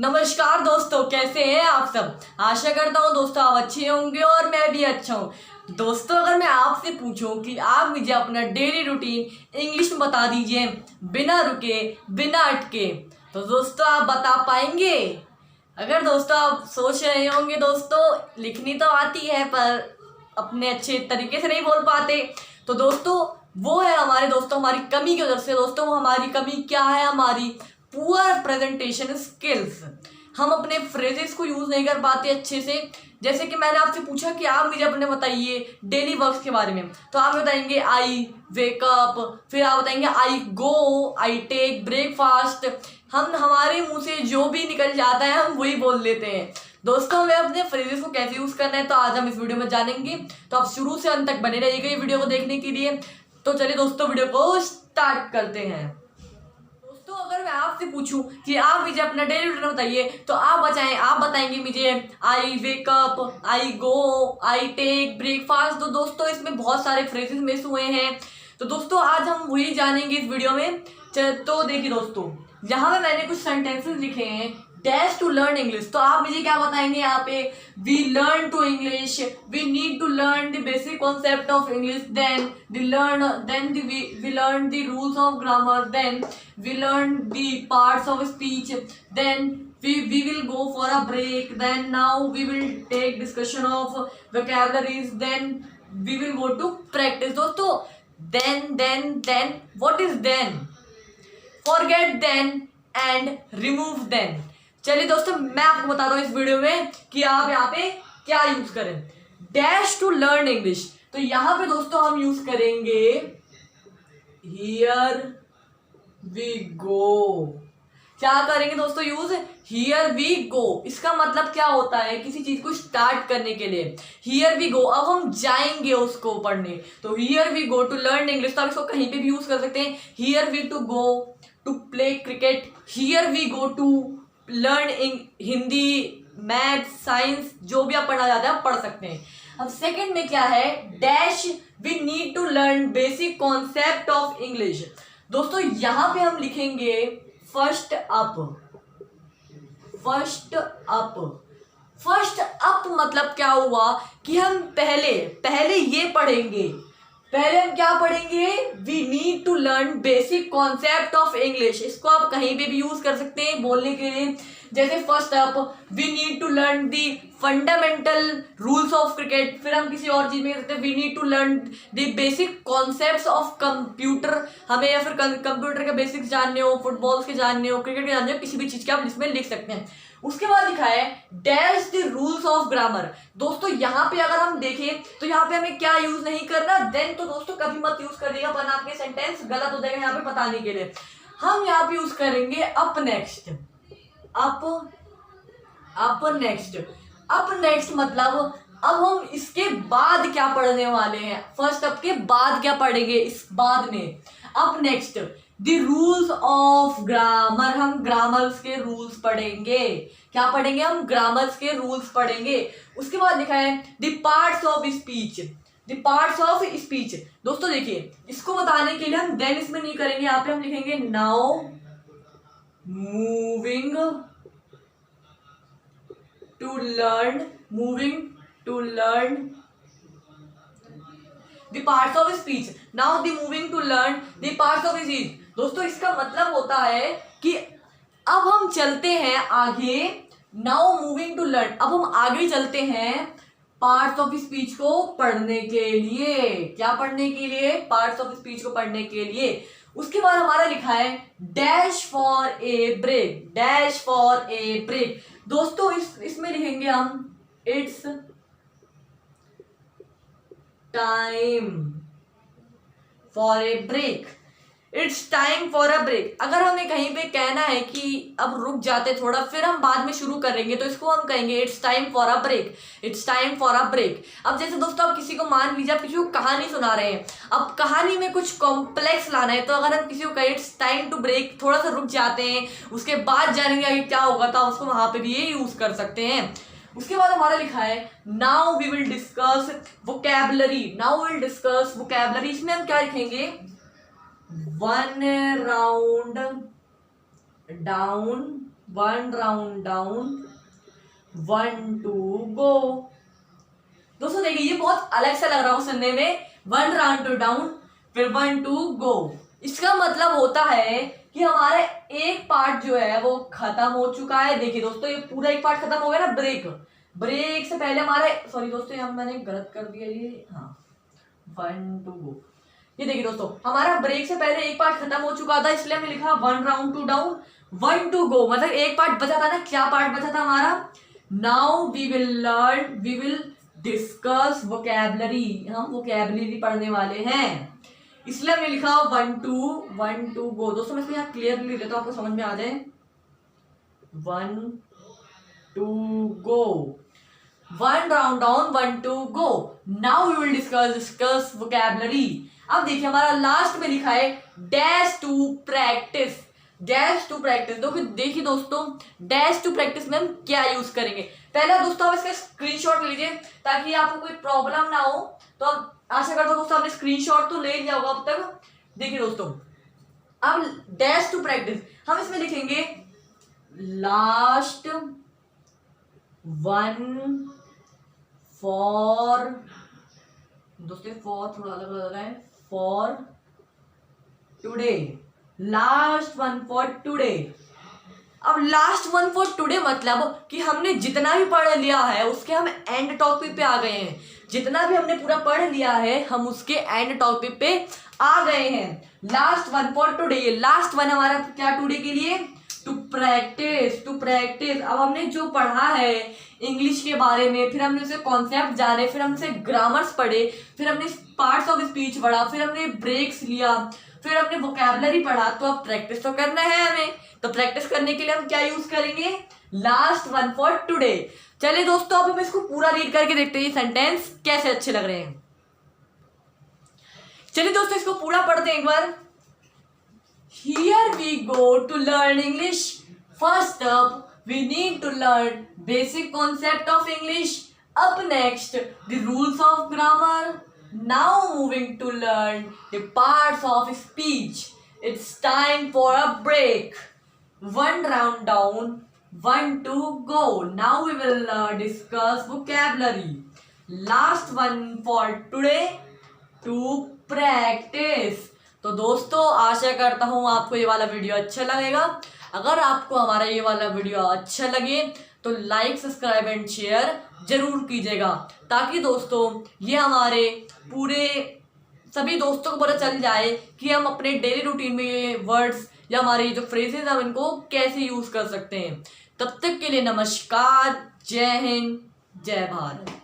नमस्कार दोस्तों, कैसे हैं आप सब। आशा करता हूँ दोस्तों आप अच्छे होंगे और मैं भी अच्छा हूँ। दोस्तों अगर मैं आपसे पूछूं कि आप मुझे अपना डेली रूटीन इंग्लिश में बता दीजिए बिना रुके बिना अटके, तो दोस्तों आप बता पाएंगे। अगर दोस्तों आप सोच रहे होंगे दोस्तों लिखनी तो आती है पर अपने अच्छे तरीके से नहीं बोल पाते, तो दोस्तों वो है हमारे दोस्तों हमारी कमी की वजह से। दोस्तों हमारी कमी क्या है? हमारी पुअर प्रेजेंटेशन स्किल्स। हम अपने फ्रेजेस को यूज नहीं कर पाते अच्छे से। जैसे कि मैंने आपसे पूछा कि आप मुझे अपने बताइए डेली वर्क्स के बारे में, तो आप बताएंगे आई वेक अप, फिर आप बताएंगे आई गो, आई टेक ब्रेकफास्ट। हम हमारे मुंह से जो भी निकल जाता है हम वही बोल लेते हैं। दोस्तों हमें अपने फ्रेजेस को कैसे यूज करना है तो आज हम इस वीडियो में जानेंगे, तो आप शुरू से अंत तक बने रहिएगा ये वीडियो को देखने के लिए। तो चलिए दोस्तों वीडियो को स्टार्ट करते हैं। दोस्तों अगर मैं आपसे पूछूं कि आप मुझे अपना डेली रूटीन बताइए, तो आप बताएंगे मुझे I wake up, I go, I take breakfast. तो दोस्तों इसमें बहुत सारे फ्रेजेस मिस हुए हैं, तो दोस्तों आज हम वही जानेंगे इस वीडियो में। तो देखिए दोस्तों, यहाँ पे मैंने कुछ सेंटेंसेस लिखे हैं डैश टू लर्न इंग्लिश। तो आप मुझे क्या बताएंगे यहाँ पे? We learn to English, we need to learn the basic concept of English, then we learn the rules of grammar, then we learn the parts of speech, then we will go for a break, then now we will take discussion of vocabularies, then we will go to practice। दोस्तों then what is then? Forget then and remove then। चलिए दोस्तों मैं आपको बता रहा हूँ इस video में कि आप यहाँ पे क्या यूज करें। डैश टू लर्न इंग्लिश, तो यहाँ पे दोस्तों हम यूज करेंगे हियर वी गो। क्या करेंगे दोस्तों यूज? हियर वी गो। इसका मतलब क्या होता है? किसी चीज को स्टार्ट करने के लिए हियर वी गो, अब हम जाएंगे उसको पढ़ने, तो here we go to learn English. तो आप इसको कहीं पे भी यूज कर सकते हैं। Here we to go to play cricket, here we go to learn Hindi, math, science, जो भी आप पढ़ना चाहते हैं आप पढ़ सकते हैं। अब सेकंड में क्या है? Dash we need to learn basic concept of English. दोस्तों यहां पे हम लिखेंगे first up. First up, first up मतलब क्या हुआ कि हम पहले ये पढ़ेंगे। पहले हम क्या पढ़ेंगे? We need to learn basic concept of English. इसको आप कहीं पे भी यूज कर सकते हैं बोलने के लिए। जैसे first up we need to learn the fundamental rules of cricket. फिर हम किसी और चीज में कहते हैं we need to learn the basic concepts of computer. हमें या फिर कंप्यूटर के बेसिक्स जानने हो, फुटबॉल के जानने हो, क्रिकेट के जानने हो, किसी भी चीज के आप इसमें लिख सकते हैं। उसके बाद लिखा है dash the rules of grammar. दोस्तों यहाँ पे अगर हम देखें तो यहाँ पे हमें क्या यूज नहीं करना? देन तो दोस्तों कभी मत यूज करिएगा वरना आपके सेंटेंस गलत हो जाएगा यहाँ पे बताने के लिए। हम यहाँ पे यूज करेंगे अप नेक्स्ट। अप नेक्स्ट मतलब अब हम इसके बाद क्या पढ़ने वाले हैं? फर्स्ट अप के बाद क्या पढ़ेंगे? इस बाद में up next the rules of grammar. हम ग्रामर्स के रूल्स पढ़ेंगे। क्या पढ़ेंगे? हम ग्रामर्स के रूल्स पढ़ेंगे। उसके बाद लिखा है the parts of speech. The parts of speech. दोस्तों देखिए इसको बताने के लिए हम देन इसमें नहीं करेंगे, यहाँ पे हम लिखेंगे now moving to learn the parts of speech. Now the moving to learn the parts of speech. दोस्तों इसका मतलब होता है कि अब हम चलते हैं आगे। नाउ मूविंग टू लर्न, अब हम आगे चलते हैं पार्ट्स ऑफ स्पीच को पढ़ने के लिए। क्या पढ़ने के लिए? पार्ट्स ऑफ स्पीच को पढ़ने के लिए। उसके बाद हमारा लिखा है dash for a break. Dash for a break. दोस्तों इसमें लिखेंगे हम it's time for a break. It's time for a break. अगर हमें कहीं पे कहना है कि अब रुक जाते थोड़ा फिर हम बाद में शुरू करेंगे, तो इसको हम कहेंगे it's time for a break. It's time for a break. अब जैसे दोस्तों आप किसी को मान लीजिए आप किसी को कहानी सुना रहे हैं, अब कहानी में कुछ कॉम्प्लेक्स लाना है, तो अगर हम किसी को कहें इट्स टाइम टू ब्रेक, थोड़ा सा रुक जाते हैं उसके बाद जानेंगे आगे क्या होगा, तो उसको वहां पर भी ये यूज कर सकते हैं। उसके बाद हमारा लिखा है now we will discuss vocabulary. Now will discuss vocabulary. इसमें हम क्या लिखेंगे? One round down 1 round down, 1 2 go. दोस्तों देखिए ये बहुत अलग सा लग रहा हो सुनने में, 1 राउंड टू डाउन फिर 1 2 गो। इसका मतलब होता है कि हमारा एक पार्ट जो है वो खत्म हो चुका है। देखिए दोस्तों ये पूरा एक पार्ट खत्म हो गया ना, ब्रेक से पहले हमारे, सॉरी दोस्तों यहाँ मैंने गलत कर दिया ये, हाँ 1 2 गो। ये देखिए दोस्तों हमारा ब्रेक से पहले एक पार्ट खत्म हो चुका था, इसलिए हमने लिखा 1 राउंड टू डाउन, 1 2 गो। मतलब एक पार्ट बचा था ना, क्या पार्ट बचा था हमारा? Now we will discuss vocabulary, हम वोकैबुलरी पढ़ने वाले हैं, इसलिए हमने लिखा 1 2 गो। दोस्तों मैं इसको यहाँ क्लियरली लिख लेता हूँ आपको समझ में आ जाए। 1 2 go, 1 round down, 1 2 go. Now we will discuss vocabulary. अब देखिए हमारा लास्ट में लिखा है dash to practice, dash to practice. देखिए दोस्तों डैश टू प्रैक्टिस में हम क्या यूज करेंगे। पहला दोस्तों आप इसका स्क्रीनशॉट लीजिए ताकि आपको कोई प्रॉब्लम ना हो। तो अब आशा करता हूँ दोस्तों आपने स्क्रीनशॉट तो ले लिया होगा अब तक। देखिए दोस्तों अब डैश टू प्रैक्टिस हम इसमें लिखेंगे लास्ट 1 फॉर, दोस्तों फॉर थोड़ा अलग लग रहा है, for today, last 1 for today. अब लास्ट 1 फॉर टुडे मतलब कि हमने जितना भी पढ़ लिया है उसके हम एंड टॉपिक पे आ गए हैं। जितना भी हमने पूरा पढ़ लिया है हम उसके एंड टॉपिक पे आ गए हैं। लास्ट 1 फॉर टुडे, ये लास्ट 1 हमारा क्या टुडे के लिए? To practice, to practice. अब हमने जो पढ़ा है इंग्लिश के बारे में, फिर हमने उसे कॉन्सेप्ट जाने, फिर हमने ग्रामर्स पढ़े, फिर हमने पार्ट्स ऑफ स्पीच पढ़ा, फिर हमने ब्रेक्स लिया, फिर हमने वोकैबुलरी पढ़ा। तो अब प्रैक्टिस तो करना है हमें, तो प्रैक्टिस करने के लिए हम क्या यूज करेंगे? Last 1 for today. चलिए दोस्तों अब हम इसको पूरा रीड करके देखते हैं ये सेंटेंस कैसे अच्छे लग रहे हैं। चलिए दोस्तों इसको पूरा पढ़ते हैं एक बार। Here we go to learn English. First up, we need to learn basic concept of English. Up next, the rules of grammar. Now moving to learn the parts of speech. It's time for a break. 1 round down, 1 2 go. Now we will discuss vocabulary. Last one for today, to practice. तो दोस्तों आशा करता हूँ आपको ये वाला video अच्छा लगेगा। अगर आपको हमारा ये वाला वीडियो अच्छा लगे तो लाइक सब्सक्राइब एंड शेयर जरूर कीजिएगा, ताकि दोस्तों ये हमारे पूरे सभी दोस्तों को पता चल जाए कि हम अपने डेली रूटीन में ये वर्ड्स या हमारे जो फ्रेजेस हैं इनको कैसे यूज कर सकते हैं। तब तक के लिए नमस्कार, जय हिंद, जय भारत।